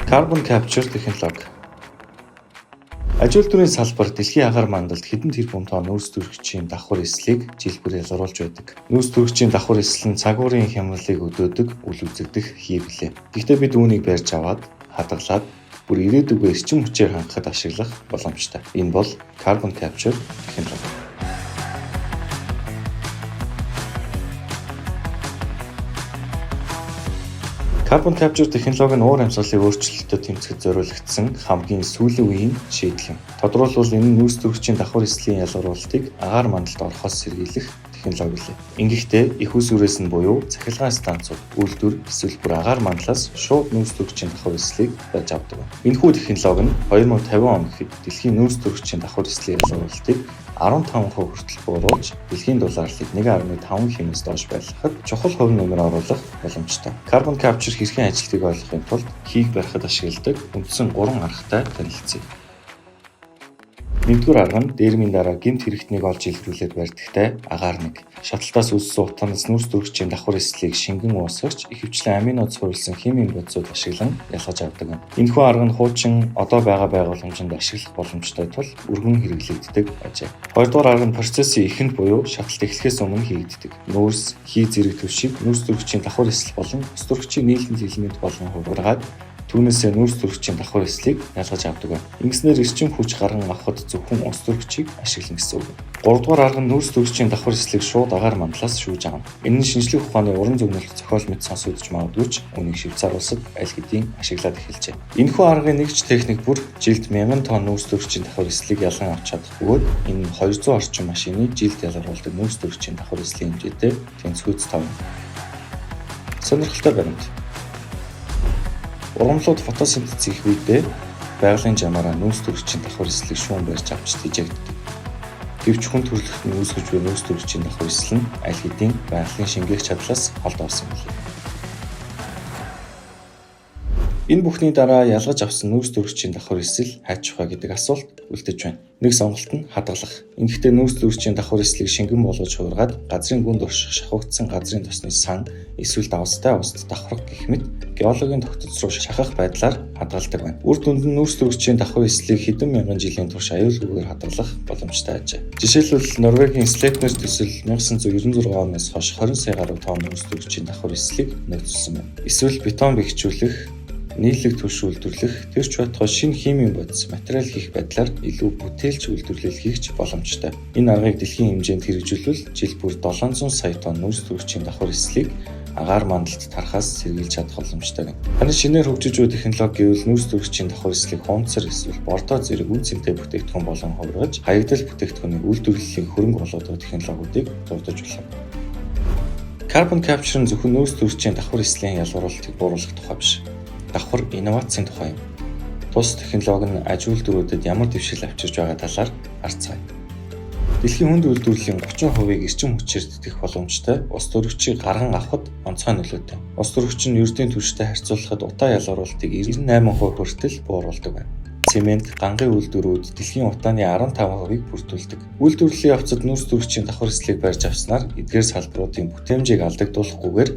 Carbon capture технологи. Аж үйлдвэрийн салбар дэлхийн агаар мандалд хэдэн тэрбум тонн нүүрс төрөгчийн давхар эслийг жилбэр ялгаруулж байдаг. Нүүрс төрөгчийн давхар эсэл нь цагуурын хямралыг өдөөдөг, үл үзэгдэх хийвлээ. Гэхдээ бид үүнийг барьж аваад, хадгалаад бүр ирээдүгөө эрчим хүчээр хангахад ашиглах боломжтой. Энэ бол carbon capture технологи. Carbon capture технологи нь уур амьсгалын өөрчлөлтөд тэмцэхэд зориулагдсан хамгийн сүүлийн үеийн шийдэл юм. Тодорхойлбол энэ нь нүүрс төрөгчийн давхар эслийн ялгаруулалтыг агаар мандалд орохоос сэргийлэх технологи лээ. Ингэхдээ их усүрээс нь буюу цахилгаан станцууд, үйлдвэр эсвэл бүр агаар мандлаас шууд нүүрс төрөгчийн давхар эслийг барьж авдаг. Энэхүү технологи нь 2050 он гэхэд дэлхийн нүүрс төрөгчийн давхар эслийн ялгаруулалтыг 15% хүртэл бууруулж дэлхийн долларлыг 1.5 хэмээс доош байлгахад чухал хувь нэмэр оруулах боломжтой. Carbon capture хэрхэн ажилтгийг ойлгохын тулд хийх барихад ашигладаг үндсэн 3 аргатай танилцъя. Нэгдүгээр арга нь дээрмийн дараа гэмт хэрэгтнийг олж илрүүлээд барьдагтай агаар нэг. Шаталтаас үүссэн утганаас нүүрс төрөгчийн давхар эслийг шингэн уусгаж ихэвчлэн аминод суурилсан химийн бодисууд ашиглан ялгаж авдаг. Энэхүү арга нь хуучин одоо байгаа байгууламжинд ашиглах боломжтой тул өргөн хэрэглэгддэг ажээ. Хоёрдугаар арга нь процессын эхэнд буюу шаталт эхлэхээс өмнө хийгддэг. Нүүрс, хий зэрэг төвшиг нүүрс төрөгчийн давхар эсэл болон ус төрөгчийн нийлэнт элемент болгон хувиргаад түүнээсээ нүүрс төрөгчийн давхар эслийг ялгаж авдаг. Ингэснээр эрчим хүч гарган авахд зөвхөн ус төрөгчийг ашиглана гэсэн үг. Гуравдугаар арга нь нүүрс төрөгчийн давхар эслийг шууд агаар мандлаас шүүж авна. Энэ нь шинжлэх ухааны уран зөгнөлт зохиол мэт сонсогдож магадгүй ч үүнийг Швейцар улсад аль хэдийн ашиглаад эхэлжээ. Энэхүү аргын нэгж техник бүр жилд 1000 тонн нүүрс төрөгчийн давхар эслийг ялган авч чадах бөгөөд энэ 200 орчим машины жилд ялгаруулдаг нүүрс төрөгчийн давхар эслийн хэмжээтэй тэнцвүүц тав. Сонирхолтой баримт. Урамлууд фотосинтез хийх үедээ байгалийн жамаараа нүүрс төрөгчийн давхар эслийг шуун барьж авч тэжээгддэг. Гэвч хүн төрөлхтөнд үүсгэж буй нүүрс төрөгчийн давхар эсэл нь аль хэдийн байгалийн шингээх чадлаас холд орсон билээ. Энэ бүхний дараа ялгаж авсан нүүрс төрөгчийн давхар эсэл хайчих вэ гэдэг асуулт үлдэж байна. Нэг сонголт нь хадгалах. Ингэхдээ нүүрс төрөгчийн давхар эслийг шингэн болгож хувиргаад газрын гүнд орших шахагдсан газрын тосны сан эсвэл давстай уст давхрах гэх мэт геологийн тогтцол руу шахах байдлаар хадгалдаг байна. Үр дүнд нь нүүрс төрөгчийн давхар эслийг хэдэн мянган жилийн турш аюулгүйгээр хадгалах боломжтой ажээ. Жишээлбэл Норвегийн Sleipner төсөл 1996 оноос хойш 20 сая гаруй тонн нүүрс төрөгчийн давхар эслийг нөөцлсөн байна. Эсвэл бетон бэхжүүлэх, нийлэг түлш үйлдвэрлэх, тэрч байтугай шинэ химийн бодис материал хийх байдлаар илүү бүтээлч үйлдвэрлэл хийх боломжтой. Энэ аргыг дэлхийн хэмжээнд хэрэгжүүлвэл жил бүр 700 сая тонн нүүрс төрөгчийн давхар эслийг агаар мандалд тарахаас сэргийлж чадах боломжтой. Таны шинээр хөгжиж буй технологи гэвэл нүүрс төрөгчийн давхар эслийг хунцар эсвэл бордоо зэрэг үн цэнтэй бүтээгдэхүүн болон хувиргаж хаягдал бүтээгдэхүүнийг үйлдвэрлэлийн хөрөнгө болоод технологиудыг дурдж болно. Carbon capture нь зөвхөн нүүрс төрөгчийн давхар эслийн ялгаруулалтыг бууруулах тухай биш. Давхар инновацийн тухай юм. Тус технологи нь аж үйлдвэрүүдэд ямар дэвшил авчирч байгаа талаар харцгаая. Дэлхийн хүнд үйлдвэрлэлийн 30%-ийг эрчим хүчээр тэтгэх боломжтой ус төрөгчийг гарган авахд онцгой нөлөөтэй. Ус төрөгч нь ердийн түвштэй харьцуулахад утаа ялгаруулалтыг 98% хүртэл бууруулдаг байна. Цемент, гангийн үйлдвэрүүд дэлхийн утааны 15%-ийг бүрдүүлдэг. Үйлдвэрлэлийн явцад нүүрс төрөгчийн давхар эслийг барьж авснаар эдгээр салбаруудын бүтээмжийг алдагдуулахгүйгээр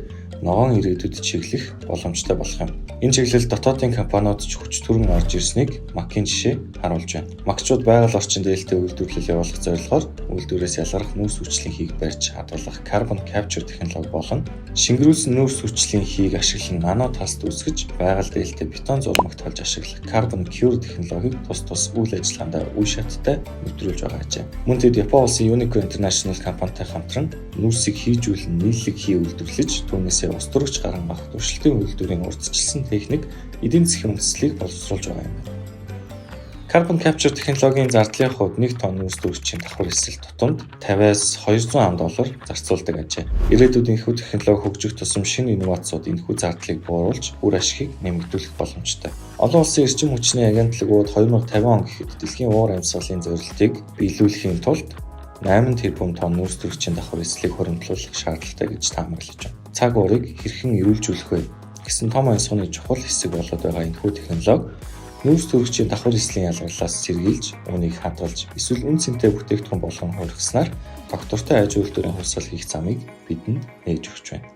ногоон ирээдүйд чиглэх боломжтой болох юм. Энэ чиглэлд дотоодын компаниуд ч хүч төрөн орж ирснийг Mac-ийн жишээ харуулж байна. Mac-чууд байгаль орчинд ээлтэй үйлдвэрлэл явуулах зорилгоор үйлдвэрээс ялгарх нүүрс хүчлийн хийг барьж хадгалах carbon capture технологи болон шингэрүүлсэн нүүрс хүчлийн хийг ашиглан нано талст үүсгэж байгаль ээлтэй бетон зурмагт толж ашиглах carbon cure технологиг тус үйл ажиллагаанд үе шаттай нэвтрүүлж байгаа ажээ. Мөн тэд Япон улсын Unico International компанитай хамтран нүүрсийг хийжүүлэн нийлэг хий үйлдвэрлэж түүнээсээ ус төрөгч гаран авах туршилтын үйлдвэрийн урьдчилсан техник эдийн засгийн үндэслэлийг боловсруулж байгаа юм. Carbon capture технологийн зардлын хувьд 1 тонн нүүрс төрөгчийн давхар эсэл тутамд 50-аас 200 ам доллар зарцуулдаг ажээ. Ирээдүйд энэхүү технологи хөгжих тусам шинэ инновацууд энэхүү зардлыг бууруулж үр ашигыг нэмэгдүүлэх боломжтой. Олон улсын эрчим хүчний агентлагууд 2050 он гэхэд дэлхийн уур амьсгалын зорилтыг биелүүлэхийн тулд 8 тэрбум тонн нүүрс төрөгчийн давхар эслийг хоригдлуулах шаардлагатай гэж таамаглаж байна. Цаг уурыг хэрхэн эрүүлжүүлэх вэ гэсэн том онцгойн чухал хэсэг болоод байгаа энэхүү технологи нүүрс төрөгчийн давхар эслийн ялгарлаас сэргийлж, үүнийг хадгалж, эсвэл үн цэнтэй бүтээгдэхүүн болгон хувиргаснаар доктортой аж үйлдвэрийн хувьсгал хийх замыг бидэнд нээж өгч байна.